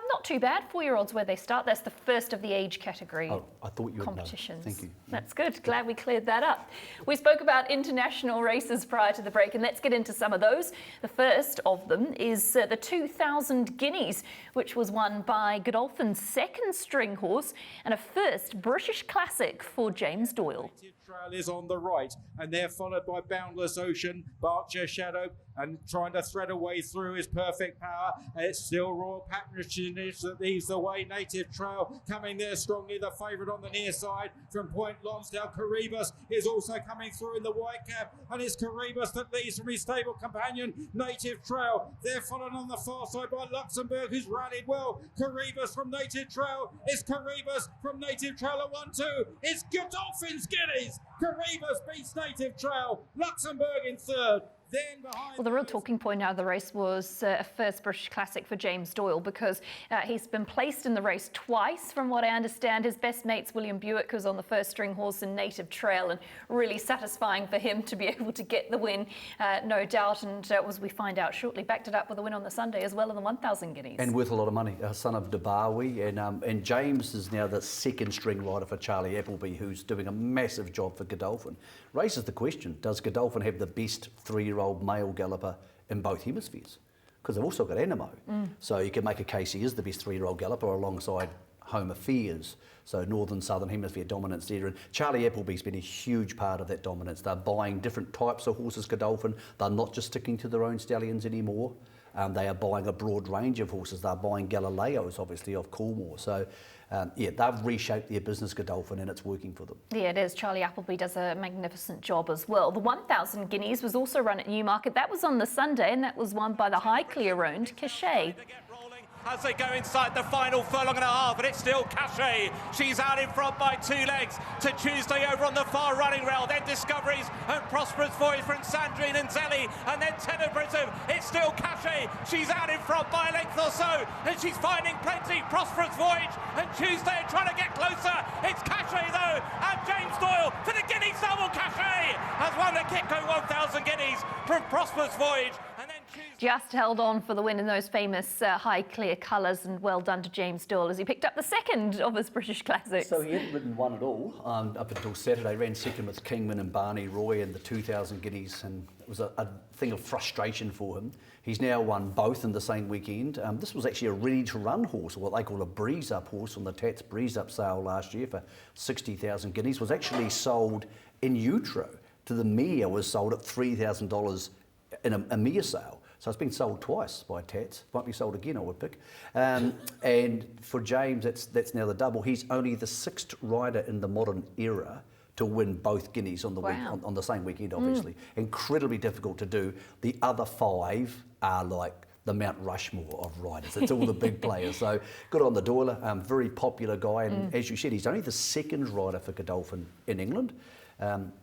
Not too bad. 4-year-olds where they start. That's the first of the age category I thought you would competitions. know. Thank you. That's good. Glad we cleared that up. We spoke about international races prior to the break, and let's get into some of those. The first of them is the 2000 Guineas, which was won by Godolphin's second string horse and a first British classic for James Doyle. Trail is on the right, and they're followed by Boundless Ocean, Berkshire Shadow, and trying to thread a way through is Perfect Power. It's still Royal Patronage that leads the way. Native Trail coming there strongly, the favourite on the near side from Point Lonsdale. Caribus is also coming through in the white cap, and it's Caribus that leads from his stable companion Native Trail. They're followed on the far side by Luxembourg, who's rallied well. Caribus from Native Trail. It's Caribus from Native Trail at 1-2. It's Godolphin's Guineas. Caribus beats Native Trail. Luxembourg in third. Well, the real talking point out of the race was a first British classic for James Doyle, because he's been placed in the race twice, from what I understand. His best mate's William Buick, who's on the first string horse in Native Trail, and really satisfying for him to be able to get the win, no doubt. And as we find out shortly, backed it up with a win on the Sunday as well in the 1,000 Guineas. And worth a lot of money, son of Debarwi. And James is now the second string rider for Charlie Appleby, who's doing a massive job for Godolphin. Raises the question, does Godolphin have the best 3-year-old male galloper in both hemispheres? Because they've also got Animo. So you can make a case he is the best 3-year-old galloper alongside Home Affairs. So northern, southern hemisphere dominance there. And Charlie Appleby's been a huge part of that dominance. They're buying different types of horses, Godolphin. They're not just sticking to their own stallions anymore. They are buying a broad range of horses. They're buying Galileos, obviously, of Coolmore. So they've reshaped their business, Godolphin, and it's working for them. Yeah, it is. Charlie Appleby does a magnificent job as well. The 1,000 Guineas was also run at Newmarket. That was on the Sunday, and that was won by the Highclere-owned Cachet. As they go inside the final furlong and a half, and it's still Cachet. She's out in front by 2 legs to Tuesday over on the far running rail. Then Discoveries and Prosperous Voyage from Sandrine and Zelly, and then Tenebrism. It's still Cachet. She's out in front by a length or so, and she's finding plenty. Prosperous Voyage and Tuesday trying to get closer. It's Cachet though, and James Doyle for the Guineas double. Cachet has won the Kitco 1,000 Guineas from Prosperous Voyage. And then just held on for the win in those famous high clear colours, and well done to James Doyle as he picked up the second of his British Classics. So he hadn't ridden one at all up until Saturday. Ran second with Kingman and Barney Roy in the 2,000 guineas, and it was a thing of frustration for him. He's now won both in the same weekend. This was actually a ready-to-run horse, or what they call a breeze-up horse, on the Tats breeze-up sale last year for 60,000 guineas. Was actually sold in utero to the mare, was sold at $3,000 in a mare sale. So it's been sold twice by Tats. Might be sold again, I would pick. And for James, that's now the double. He's only the 6th rider in the modern era to win both guineas on the on the same weekend, obviously. Incredibly difficult to do. The other 5 are like the Mount Rushmore of riders. It's all the big players. So good on the Doyle, very popular guy. And as you said, he's only the 2nd rider for Godolphin in England.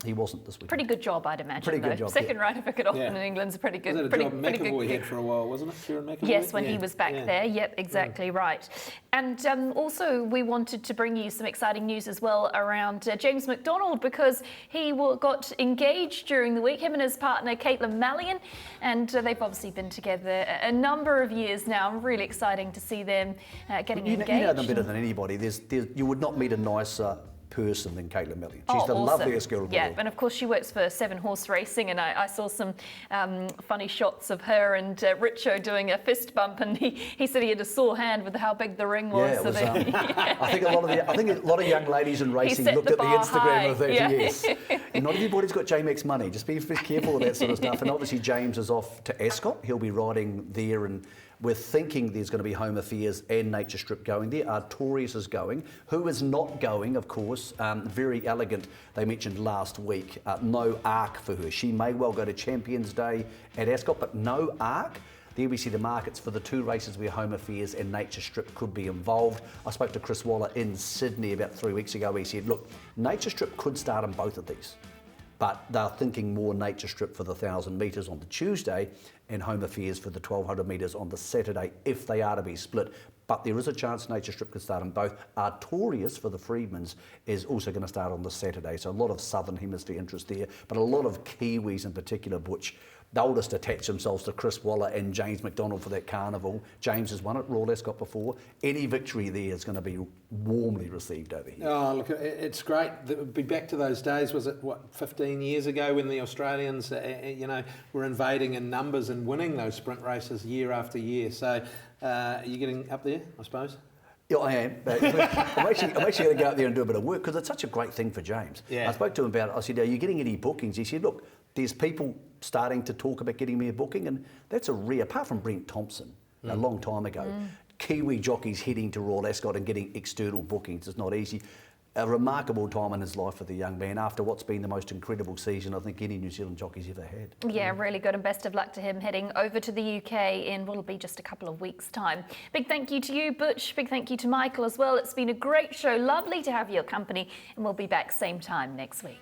He wasn't this week. Pretty good job, I'd imagine. Pretty good job. Second rider for Godolphin in England's a pretty good. Was that a pretty, job pretty McAvoy good had for a while, wasn't it? Kieran McAvoy? Yes, when he was back there. Yep, exactly right. And also, we wanted to bring you some exciting news as well around James McDonald, because he got engaged during the week, him and his partner Caitlin Mallion, and they've obviously been together a number of years now. Really exciting to see them getting engaged. You know them better than anybody. You would not meet a nicer person than Caitlin Mallion. She's the awesome. loveliest girl in the world. Yeah, and of course she works for 7 Horse Racing, and I saw some funny shots of her and Richo doing a fist bump, and he said he had a sore hand with how big the ring was. Yeah, it was, I think a lot of young ladies in racing looked at the Instagram of that. Yes, and not everybody's got JMX money. Just be careful of that sort of stuff. And obviously James is off to Ascot. He'll be riding there, and we're thinking there's going to be Home Affairs and Nature Strip going there. Artorius is going. Who is not going, of course, Very Elegant, they mentioned last week. No Arc for her. She may well go to Champions Day at Ascot, but no Arc. There we see the markets for the 2 races where Home Affairs and Nature Strip could be involved. I spoke to Chris Waller in Sydney about 3 weeks ago. He said, look, Nature Strip could start in both of these, but they're thinking more Nature Strip for the 1,000 metres on the Tuesday and Home Affairs for the 1,200 metres on the Saturday, if they are to be split. But there is a chance Nature Strip could start on both. Artorius for the Freedmans is also going to start on the Saturday, so a lot of Southern Hemisphere interest there, but a lot of Kiwis in particular, Butch. They'll just attach themselves to Chris Waller and James McDonald for that carnival. James has won at Royal Ascot before. Any victory there is going to be warmly received over here. Oh, look, it's great. We'll be back to those days. Was it, 15 years ago when the Australians, were invading in numbers and winning those sprint races year after year. So are you getting up there, I suppose? Yeah, I am. But I'm actually going to go out there and do a bit of work, because it's such a great thing for James. Yeah. I spoke to him about it. I said, are you getting any bookings? He said, look, there's people starting to talk about getting me a booking, and that's a rare, apart from Brent Thompson a long time ago, Kiwi jockeys heading to Royal Ascot and getting external bookings is not easy. A remarkable time in his life for the young man after what's been the most incredible season I think any New Zealand jockey's ever had. Yeah, really good, and best of luck to him heading over to the UK in what'll be just a couple of weeks' time. Big thank you to you, Butch. Big thank you to Michael as well. It's been a great show. Lovely to have your company, and we'll be back same time next week.